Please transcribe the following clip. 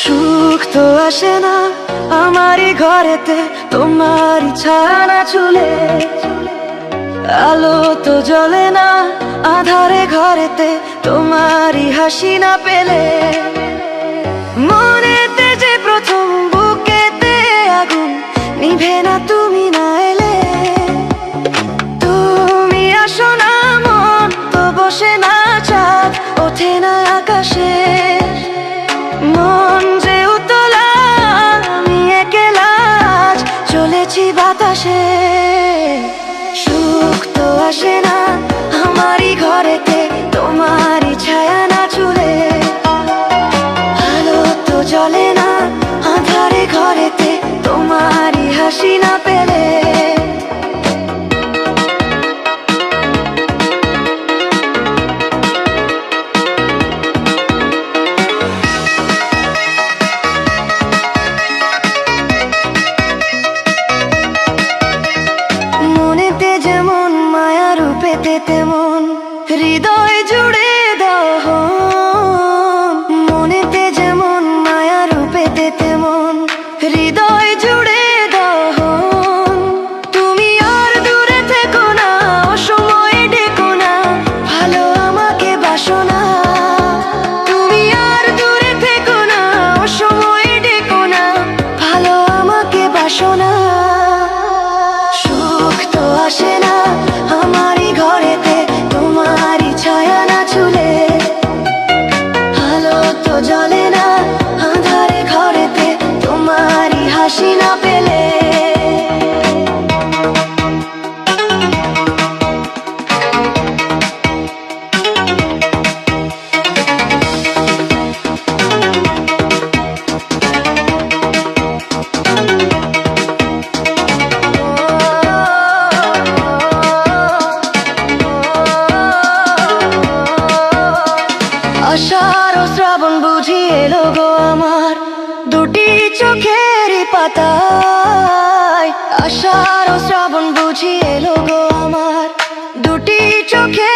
সুখ তো আসে না আমারই ঘরেতে, তোমারই ছায়া না চুলে। আলো তো জ্বলে না আধারে ঘরেতে, তোমারই হাসি না পেলে। মনেতে যে প্রথম বুকেতে আগুন, নিভে না তুমি না এলে। তুমি আসো না মন তো বসে না চাঁদ, ওঠে না আকাশে। মন যে উতলা আমি একলা আজ চলেছি বাতাসে। সুখ তো আসে না আমারই ঘরেতে, তোমারই ছায়া না চুলে। আলো তো জ্বলে না আঁধারে ঘরেতে, তোমারই হাসি না পেলে। মনেতে যেমন মায়া রূপেতে তেমন হৃদয় জুড়ে দহন। মনেতে যেমন মায়া রূপেতে তেমন হৃদয় জুড়ে দহন। তুমি আর দূরে থেকো না, অসময়ে ডেকো না, ভালো আমাকে বাসো না। তুমি আর দূরে থেকো না, অসময়ে ডেকো না, ভালো আমাকে বাসো না। সুখ তো আসে না আমারই ঘরেতে, তোমারই ছায়া না চুলে। আলো তো জ্বলে না আঁধারে ঘরেতে, তোমারই হাসি না পেলে। আষাঢ় ও শ্রাবণ বুঝি এলো গো আমার দুটি চোখেরই পাতায়। আষাঢ় ও শ্রাবণ বুঝি এলো গো আমার দুটি চোখে